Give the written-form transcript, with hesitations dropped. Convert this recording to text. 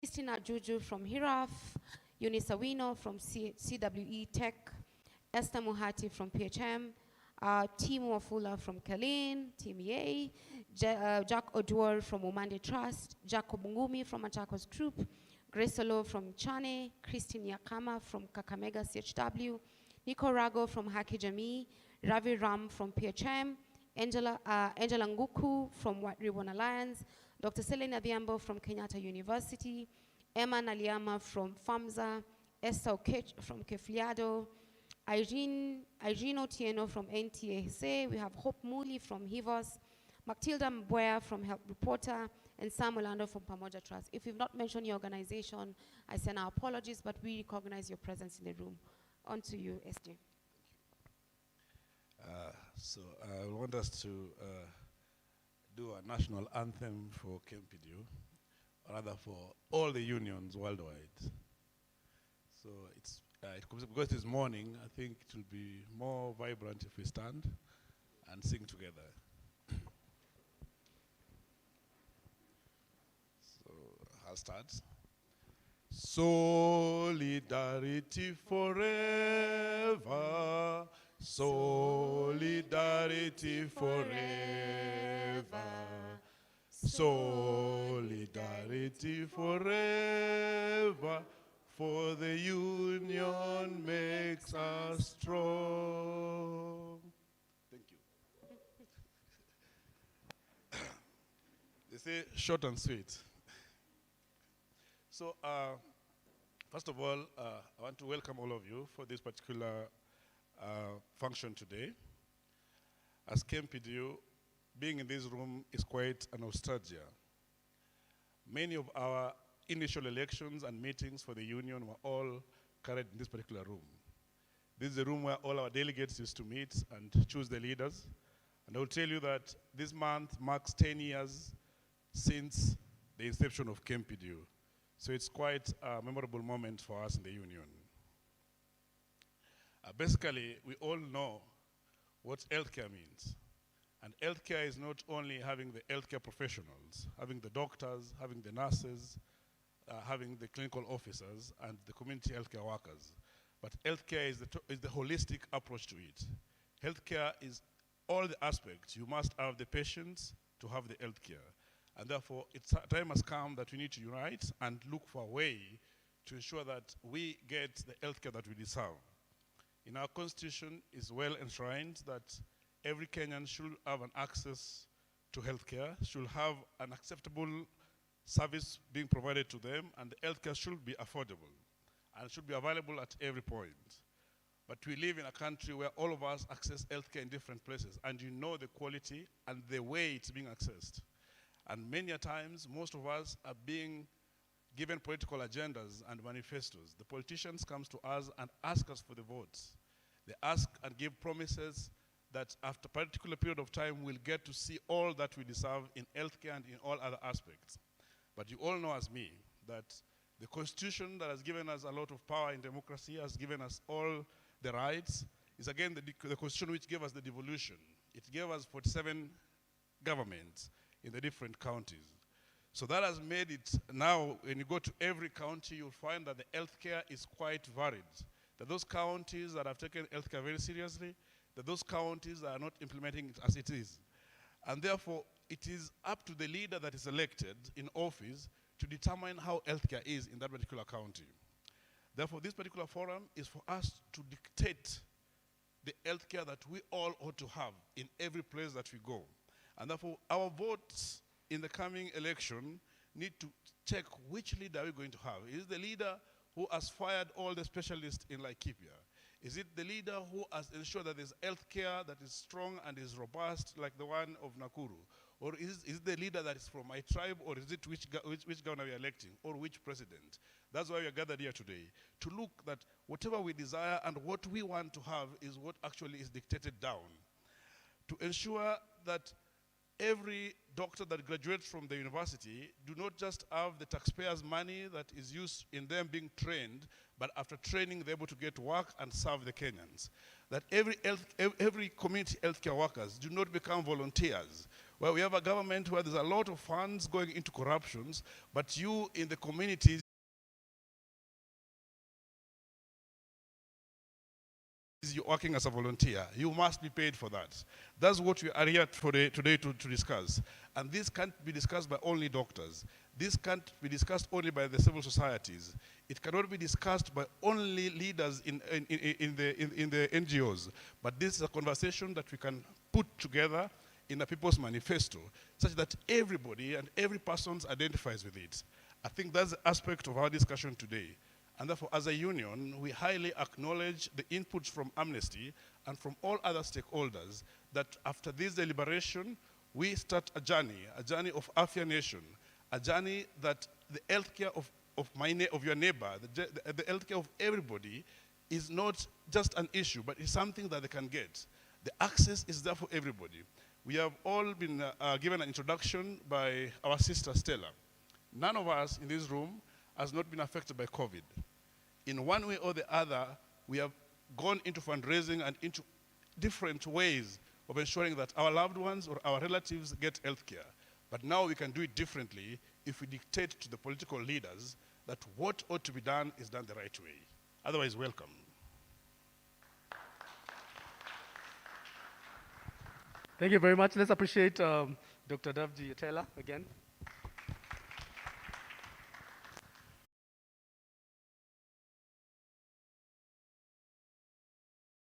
Christina Juju from Hiraf, Eunice Awino from CWE Tech, Esther Muhati from PHM, Timo Wafula from Kalin, Team EA, Jack Oduor from Umande Trust, Jacob Ngumi from Machakos Group, Grace Olo from Chane, Christine Yakama from Kakamega CHW, Nico Rago from Haki Jamii, Ravi Ram from PHM, Angela Nguku from White Ribbon Alliance, Dr. Selena Diambo from Kenyatta University, Emma Naliama from FAMSA, Esther Okech from Kefliado, Irene Otieno from NTSA, we have Hope Muli from Hivos, Matilda Mbwea from Help Reporter, and Sam Orlando from Pamoja Trust. If we've not mentioned your organization, I send our apologies, but we recognize your presence in the room. On to you, SJ. So I want us to do a national anthem for KMPDU, or rather for all the unions worldwide. So it's because this morning, I think it will be more vibrant if we stand and sing together. So I'll start. Solidarity forever. Solidarity forever. Solidarity forever. For the union makes us strong. Thank you. They say short and sweet. So, first of all, I want to welcome all of you for this particular function today. As KMPDU, being in this room is quite a nostalgia. Many of our initial elections and meetings for the union were all carried in this particular room. This is the room where all our delegates used to meet and choose the leaders. And I will tell you that this month marks 10 years since the inception of KMPDU. So it's quite a memorable moment for us in the union. Basically, we all know what healthcare means. And healthcare is not only having the healthcare professionals, having the doctors, having the nurses, having the clinical officers and the community healthcare workers. But healthcare is the holistic approach to it. Healthcare is all the aspects. You must have the patients to have the healthcare. And therefore, time has come that we need to unite and look for a way to ensure that we get the healthcare that we deserve. In our constitution, it's well enshrined that every Kenyan should have an access to healthcare, should have an acceptable service being provided to them, and the healthcare should be affordable and should be available at every point. But we live in a country where all of us access healthcare in different places, and you know the quality and the way it's being accessed. And many a times, most of us are being given political agendas and manifestos. The politicians come to us and ask us for the votes. They ask and give promises that after a particular period of time, we'll get to see all that we deserve in healthcare and in all other aspects. But you all know as me that the Constitution that has given us a lot of power in democracy, has given us all the rights, is again the Constitution which gave us the devolution. It gave us 47 governments in the different counties. So that has made it now, when you go to every county, you'll find that the healthcare is quite varied. That those counties that have taken healthcare very seriously, that those counties are not implementing it as it is. And therefore, it is up to the leader that is elected in office to determine how healthcare is in that particular county. Therefore, this particular forum is for us to dictate the healthcare that we all ought to have in every place that we go. And therefore, our votes in the coming election need to check which leader are we going to have. Is it the leader who has fired all the specialists in Laikipia? Is it the leader who has ensured that there's healthcare that is strong and is robust like the one of Nakuru? Or is it the leader that is from my tribe, or is it which governor we are electing, or which president? That's why we are gathered here today, to look that whatever we desire and what we want to have is what actually is dictated down. To ensure that every doctor that graduates from the university do not just have the taxpayers' money that is used in them being trained, but after training they're able to get to work and serve the Kenyans. That every community healthcare workers do not become volunteers. where we have a government where there's a lot of funds going into corruptions, but you in the communities, you're working as a volunteer, you must be paid for that. That's what we are here today to discuss. And this can't be discussed by only doctors. This can't be discussed only by the civil societies. It cannot be discussed by only leaders in the NGOs. But this is a conversation that we can put together in a people's manifesto, such that everybody and every person identifies with it. I think that's the aspect of our discussion today. And therefore, as a union, we highly acknowledge the inputs from Amnesty and from all other stakeholders that after this deliberation, we start a journey of Afya Nation, a journey that the healthcare of your neighbor, the healthcare of everybody is not just an issue, but it's something that they can get. The access is there for everybody. We have all been given an introduction by our sister Stella. None of us in this room has not been affected by COVID. In one way or the other, we have gone into fundraising and into different ways of ensuring that our loved ones or our relatives get health care. But now we can do it differently if we dictate to the political leaders that what ought to be done is done the right way. Otherwise, welcome. Thank you very much. Let's appreciate Dr. Davji Yatela again.